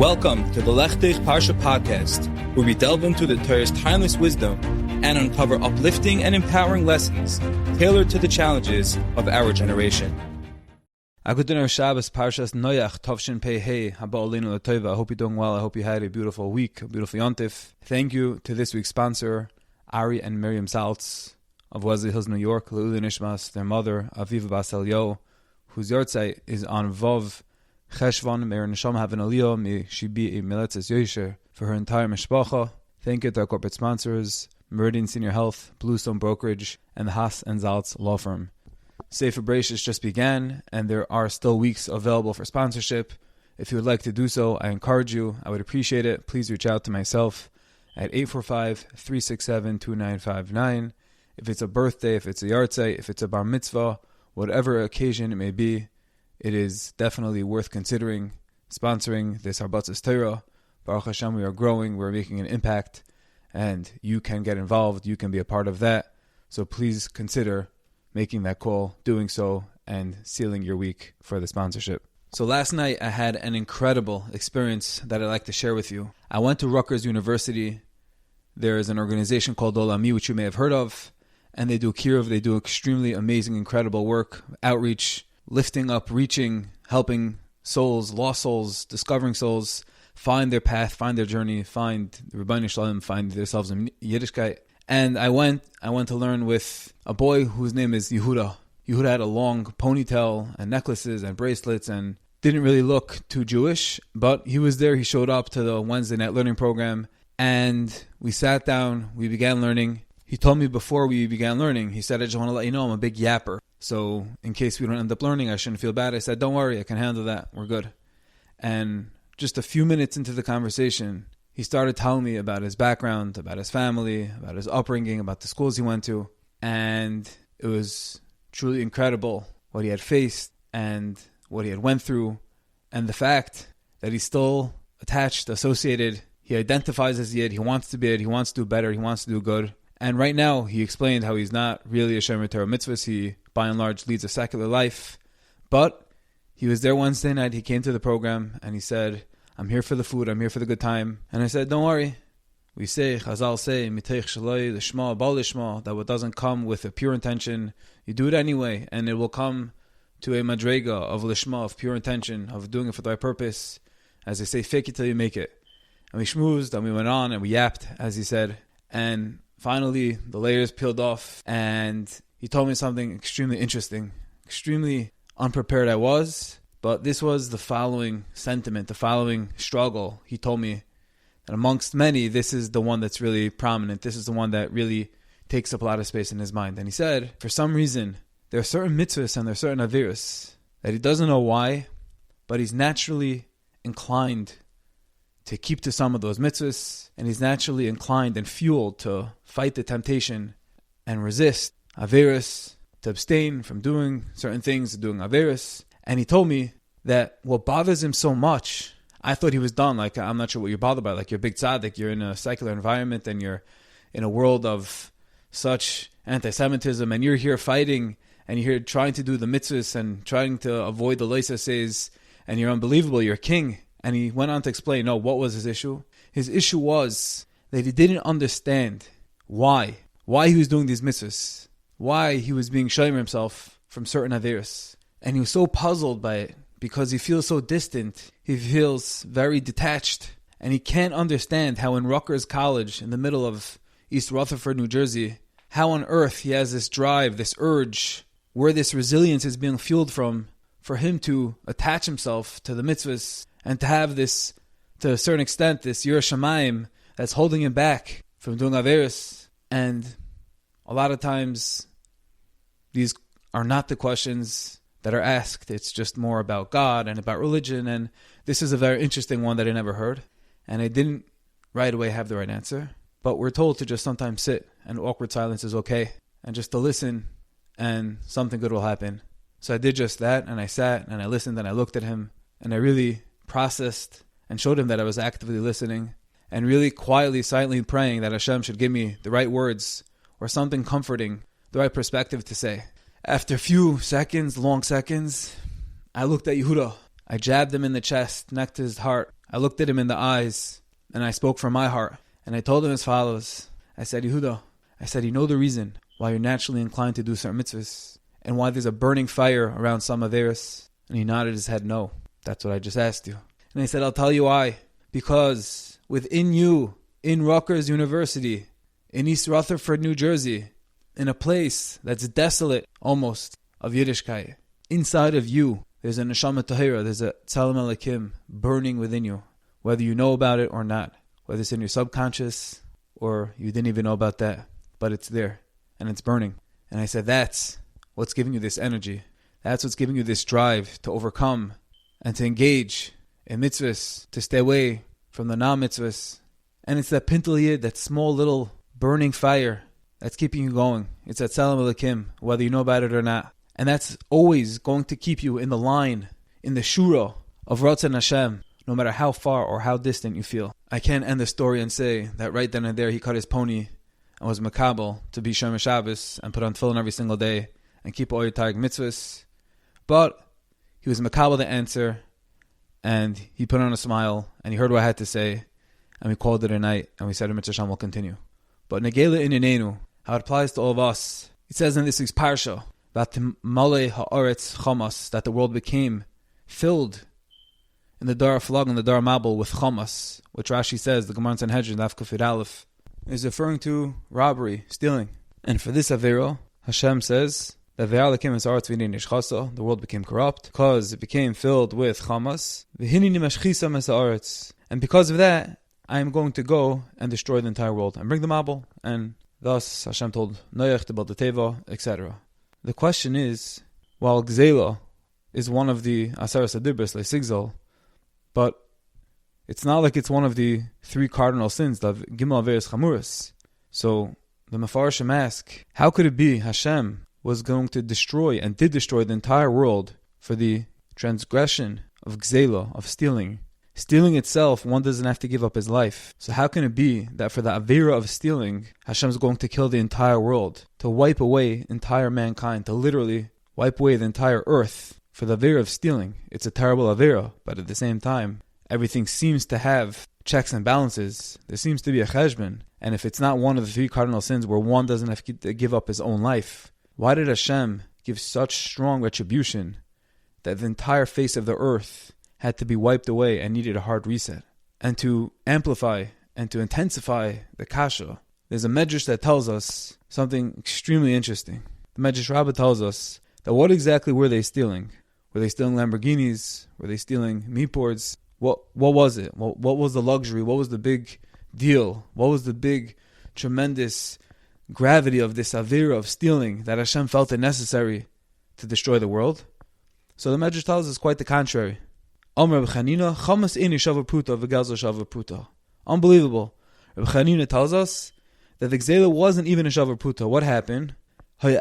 Welcome to the Lechtich Parsha podcast, where we delve into the Torah's timeless wisdom and uncover uplifting and empowering lessons tailored to the challenges of our generation. Agudin Shabbos Parshas Noach Tovshin Pei Hei Haba Olinu L'Tova. I hope you're doing well. I hope you had a beautiful week, a beautiful yontif. Thank you to this week's sponsor, Ari and Miriam Saltz of Wesley Hills, New York, Le'uli Nishmas, their mother, Aviva Bas Elio, whose yortzeit is on Vov Cheshvan. May her neshama have an aliyah. May she be a miletzes yosher for her entire mishpacha. Thank you to our corporate sponsors, Meridian Senior Health, Bluestone Brokerage, and the Haas and Zaltz Law Firm. Sefer Bereshis just began, and there are still weeks available for sponsorship. If you would like to do so, I encourage you. I would appreciate it. Please reach out to myself at 845-367-2959. If it's a birthday, if it's a yartzeit, if it's a bar mitzvah, whatever occasion it may be, it is definitely worth considering sponsoring this Harbatzas Torah. Baruch Hashem, we are growing, we're making an impact, and you can get involved, you can be a part of that. So please consider making that call, doing so, and sealing your week for the sponsorship. So last night I had an incredible experience that I'd like to share with you. I went to Rutgers University. There is an organization called Olami, which you may have heard of, and they do kiruv. They do extremely amazing, incredible work, outreach, lifting up, reaching, helping souls, lost souls, discovering souls, find their path, find their journey, find the Rebbeinu Shalom, find themselves in Yiddishkeit. And I went to learn with a boy whose name is Yehuda. Yehuda had a long ponytail and necklaces and bracelets and didn't really look too Jewish, but he was there. He showed up to the Wednesday night learning program, and we sat down, we began learning. He told me before we began learning, he said, I just want to let you know I'm a big yapper. So in case we don't end up learning, I shouldn't feel bad. I said, don't worry, I can handle that. We're good. And just a few minutes into the conversation, he started telling me about his background, about his family, about his upbringing, about the schools he went to. And it was truly incredible what he had faced and what he had went through. And the fact that he's still attached, associated, he identifies as Yid, he wants to be Yid, he wants to do better, he wants to do good. And right now, he explained how he's not really a Shomer Torah mitzvahs. He, by and large, leads a secular life. But he was there Wednesday night. He came to the program, and he said, I'm here for the food. I'm here for the good time. And I said, don't worry. We say, Chazal say, Miteich Shaloi, Lishma, Bal Lishma, that what doesn't come with a pure intention, you do it anyway, and it will come to a madrega of Lishma, of pure intention, of doing it for the right purpose. As they say, fake it till you make it. And we schmoozed, and we went on, and we yapped, as he said. And finally, the layers peeled off, and he told me something extremely interesting. Extremely unprepared I was, but this was the following sentiment, the following struggle. He told me that amongst many, this is the one that's really prominent. This is the one that really takes up a lot of space in his mind. And he said, for some reason, there are certain mitzvahs and there are certain avirus that he doesn't know why, but he's naturally inclined to keep to some of those mitzvahs, and he's naturally inclined and fueled to fight the temptation and resist averus, to abstain from doing certain things, doing averus. And he told me that what bothers him so much, I thought he was done. Like, I'm not sure what you're bothered by. Like, you're a big tzaddik, you're in a secular environment, and you're in a world of such anti-Semitism, and you're here fighting, and you're here trying to do the mitzvahs and trying to avoid the leisa says, and you're unbelievable, you're a king. And he went on to explain, no, what was his issue? His issue was that he didn't understand why he was doing these mitzvahs, why he was being shomer himself from certain averos. And he was so puzzled by it because he feels so distant. He feels very detached. And he can't understand how in Rutgers College, in the middle of East Rutherford, New Jersey, how on earth he has this drive, this urge, where this resilience is being fueled from, for him to attach himself to the mitzvahs and to have this, to a certain extent, this Yirah Shamayim that's holding him back from doing Averis. And a lot of times, these are not the questions that are asked. It's just more about God and about religion. And this is a very interesting one that I never heard. And I didn't right away have the right answer. But we're told to just sometimes sit, and awkward silence is okay. And just to listen, and something good will happen. So I did just that, and I sat, and I listened, and I looked at him, and I really processed and showed him that I was actively listening and really quietly, silently praying that Hashem should give me the right words or something comforting, the right perspective to say. After a few seconds, long seconds, I looked at Yehuda. I jabbed him in the chest, next to his heart. I looked at him in the eyes, and I spoke from my heart. And I told him as follows. I said, Yehuda, I said, you know the reason why you're naturally inclined to do certain mitzvahs, and why there's a burning fire around some averos? And he nodded his head, no. That's what I just asked you. And I said, I'll tell you why. Because within you, in Rutgers University, in East Rutherford, New Jersey, in a place that's desolate, almost, of Yiddishkeit, inside of you, there's a neshama tahira, there's a tzelem Elokim burning within you, whether you know about it or not, whether it's in your subconscious or you didn't even know about that, but it's there and it's burning. And I said, that's what's giving you this energy. That's what's giving you this drive to overcome and to engage in mitzvahs, to stay away from the non-mitzvahs. And it's that pintel yid, that small little burning fire that's keeping you going. It's that tzelem Elokim, whether you know about it or not. And that's always going to keep you in the line, in the shura of Ratzon Hashem, no matter how far or how distant you feel. I can't end the story and say that right then and there he cut his pony and was Mabul to be Shomer Shabbos and put on tefillin every single day and keep all your Targum mitzvahs. But he was Mabul the answer, and he put on a smile, and he heard what I had to say, and we called it a night, and we said, Mitzvah Hashem will continue. But Negela Inenenu, how it applies to all of us, it says in this week's Parsha, that the world became filled in the Dor HaFlaga and the Dor Mabul with Chamas, which Rashi says, the Gemara in Sanhedrin, Daf Kufid Aleph, is referring to robbery, stealing. And for this Avera, Hashem says that the world became corrupt because it became filled with Chamas. And because of that, I am going to go and destroy the entire world and bring the Mabul. And thus Hashem told Noach to build the Teva, etc. The question is, while Gzela is one of the Aseres Adibris, like Sigzal, but it's not like it's one of the three cardinal sins, the Gimel Averes Chamuris. So the Mefarshim ask, how could it be Hashem was going to destroy and did destroy the entire world for the transgression of Gzela, of stealing? Stealing itself, one doesn't have to give up his life. So how can it be that for the Avera of stealing, Hashem is going to kill the entire world, to wipe away entire mankind, to literally wipe away the entire earth for the Avera of stealing? It's a terrible Avera, but at the same time, everything seems to have checks and balances. There seems to be a cheshbon. And if it's not one of the three cardinal sins where one doesn't have to give up his own life, why did Hashem give such strong retribution that the entire face of the earth had to be wiped away and needed a hard reset? And to amplify and to intensify the kasha, there's a medrash that tells us something extremely interesting. The Medrash Rabbah tells us that what exactly were they stealing? Were they stealing Lamborghinis? Were they stealing meatboards? What was it? What was the luxury? What was the big deal? What was the big, tremendous gravity of this avera of stealing that Hashem felt it necessary to destroy the world? So the Medrash tells us quite the contrary. Unbelievable. Reb Chanina tells us that the Gzela wasn't even a shavar puta. What happened? A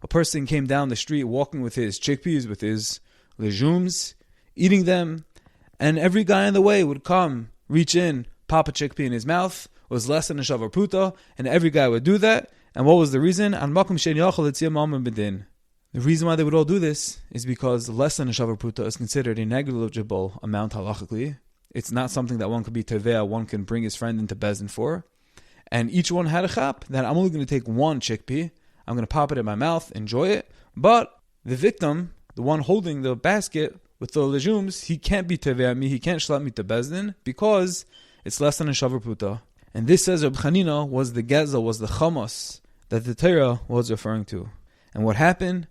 person came down the street walking with his chickpeas, with his legumes, eating them, and every guy on the way would come, reach in, pop a chickpea in his mouth. It was less than a shavar puta, and every guy would do that. And what was the reason? The reason why they would all do this is because less than a shavar puta is considered a negligible amount halachically. It's not something that one could be tevea, one can bring his friend into Bezdin for. And each one had a chap that I'm only going to take one chickpea, I'm going to pop it in my mouth, enjoy it. But the victim, the one holding the basket with the legumes, he can't be tevea me, he can't shlap me to Bezdin because it's less than a shavar puta. And this, says Reb Chanina, was the gezel, was the chamos that the Torah was referring to. And what happened?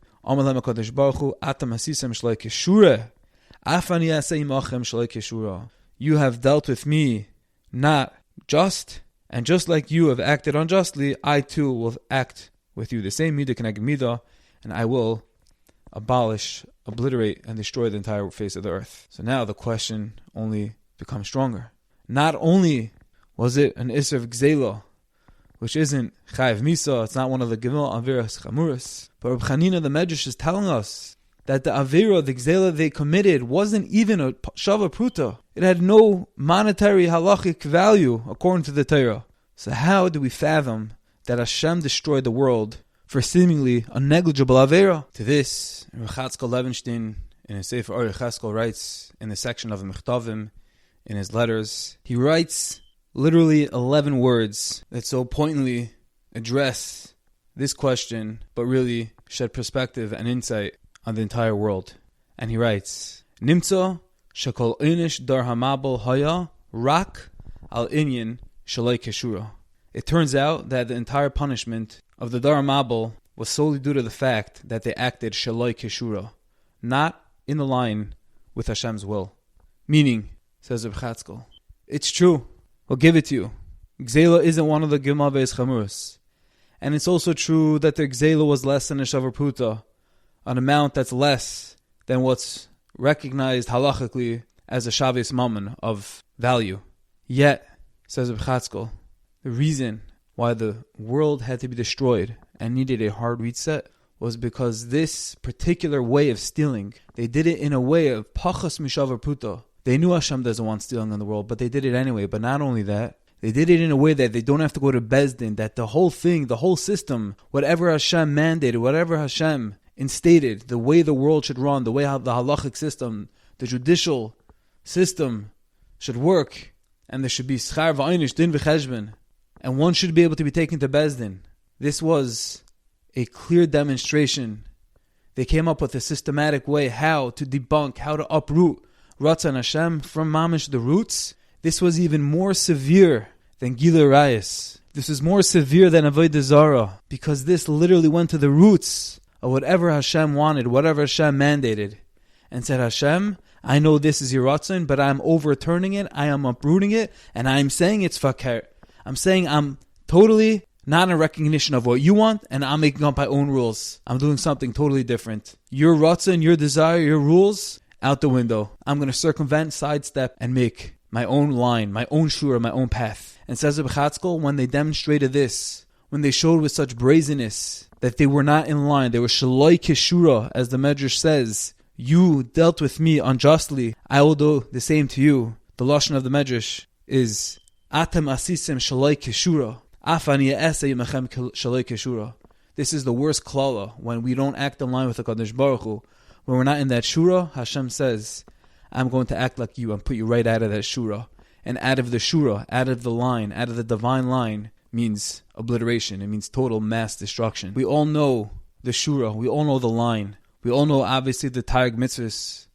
You have dealt with me not just, and just like you have acted unjustly, I too will act with you the same midah keneged midah, and I will abolish, obliterate, and destroy the entire face of the earth. So now the question only becomes stronger. Not only was it an Isser of Gzela, which isn't Chayiv Misa, it's not one of the Gimel Averas Chamuris, but Reb Chanina the Medrash is telling us that the Avera, the Gzela they committed, wasn't even a Shava Pruta. It had no monetary halachic value according to the Torah. So how do we fathom that Hashem destroyed the world for seemingly a negligible avera. To this, Rechatzkel Levenstein in his Sefer Or Yecheskel writes in the section of the Mechtavim, in his letters, he writes literally 11 words that so pointedly address this question, but really shed perspective and insight on the entire world. And he writes, Nimtza shekol inish Dor HaMabul haya rak al inyan shalai keshura. It turns out that the entire punishment of the Dor HaMabul was solely due to the fact that they acted shalai keshura, not in the line with Hashem's will. Meaning, says Reb Chatzkel, it's true, we'll give it to you. Gzela isn't one of the Gimel Beis Chamurus. And it's also true that the Gzela was less than a Shavar Pruta, an amount that's less than what's recognized halachically as a Shavis Mammon of value. Yet, says Reb Chatzkel, the reason why the world had to be destroyed and needed a hard reset was because this particular way of stealing, they did it in a way of pachas mishavar puta. They knew Hashem doesn't want stealing in the world, but they did it anyway. But not only that, they did it in a way that they don't have to go to Bezdin, that the whole thing, the whole system, whatever Hashem mandated, whatever Hashem instated, the way the world should run, the way how the halachic system, the judicial system should work, and there should be schar v'aynish, din v'cheshben, and one should be able to be taken to Bezdin. This was a clear demonstration. They came up with a systematic way how to debunk, how to uproot Ratzon Hashem from Mamish, the roots. This was even more severe than Gilui Rayos. This is more severe than Avodah Zarah, because this literally went to the roots of whatever Hashem wanted, whatever Hashem mandated, and said, Hashem, I know this is your Ratzon, but I'm overturning it, I am uprooting it, and I'm saying it's fakir. I'm saying I'm totally not in recognition of what you want, and I'm making up my own rules. I'm doing something totally different. Your ratzon, your desire, your rules, out the window. I'm going to circumvent, sidestep, and make my own line, my own shura, my own path. And says Reb Chatzkel, when they demonstrated this, when they showed with such brazenness that they were not in line, they were shaloi keshura, as the Medrash says, you dealt with me unjustly, I will do the same to you. The lashon of the Medrash is, atem asisim shaloi keshura. This is the worst klala, when we don't act in line with the Kadosh Baruch Hu. When we're not in that shura, Hashem says, I'm going to act like you and put you right out of that shura. And out of the shura, out of the line, out of the divine line, means obliteration. It means total mass destruction. We all know the shura. We all know the line. We all know, obviously, the Targ mitzvahs.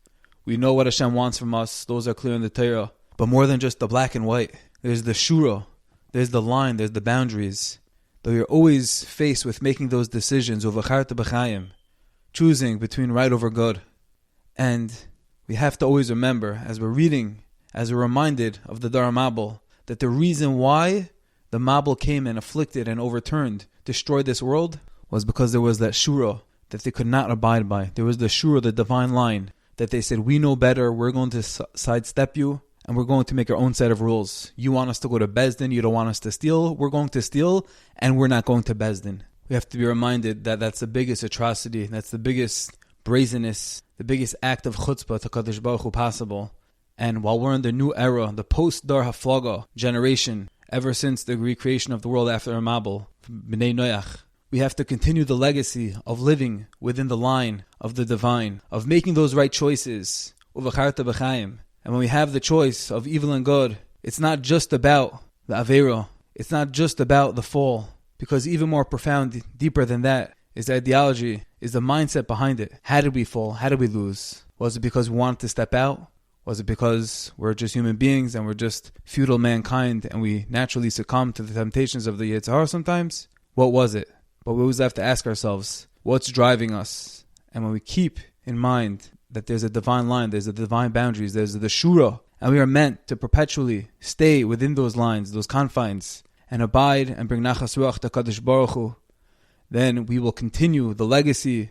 We know what Hashem wants from us. Those are clear in the Torah. But more than just the black and white, there's the shura. There's the line, there's the boundaries. Though you're always faced with making those decisions over V'charta b'chayim, choosing between right over good. And we have to always remember, as we're reading, as we're reminded of the Dor HaMabul, that the reason why the Mabul came and afflicted and overturned, destroyed this world, was because there was that shura that they could not abide by. There was the shura, the divine line, that they said, we know better, we're going to sidestep you, and we're going to make our own set of rules. You want us to go to Bezdin, you don't want us to steal, we're going to steal, and we're not going to Bezdin. We have to be reminded that that's the biggest atrocity, that's the biggest brazenness, the biggest act of chutzpah to Kadosh Baruch Hu possible. And while we're in the new era, the post-Dor HaFlaga generation, ever since the recreation of the world after Mabul, B'nai Noach, we have to continue the legacy of living within the line of the divine, of making those right choices, Uv'charta b'chayim. And when we have the choice of evil and good, it's not just about the Avera. It's not just about the fall. Because even more profound, deeper than that, is the ideology, is the mindset behind it. How did we fall? How did we lose? Was it because we wanted to step out? Was it because we're just human beings and we're just feudal mankind and we naturally succumb to the temptations of the Yetzer Hara sometimes? What was it? But we always have to ask ourselves, what's driving us? And when we keep in mind that there's a divine line, there's a divine boundaries, there's the shura, and we are meant to perpetually stay within those lines, those confines, and abide and bring nachas ruach to Kadosh Baruch Hu, then we will continue the legacy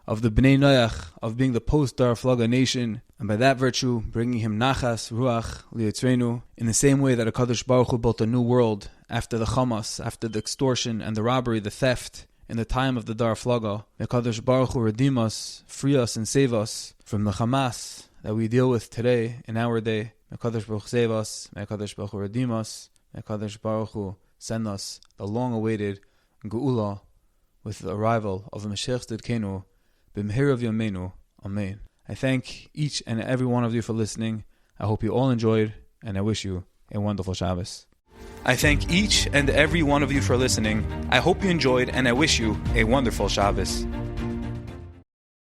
of the Bnei Noach, of being the post-Dor HaFlaga nation, and by that virtue, bringing him nachas ruach liyitzreinu, in the same way that Kadosh Baruch Hu built a new world after the Hamas, after the extortion and the robbery, the theft, in the time of the Dor HaFlaga. May Kadosh Baruch Hu redeem us, free us, and save us from the Hamas that we deal with today, in our day. May Kadosh Baruch Hu save us. May Kadosh Baruch Hu redeem us. May Kadosh Baruch Hu send us the long-awaited Geula with the arrival of Mashiach Tzidkenu, b'mehirav yameinu. Amen. I thank each and every one of you for listening. I hope you all enjoyed, and I wish you a wonderful Shabbos. I thank each and every one of you for listening. I hope you enjoyed, and I wish you a wonderful Shabbos.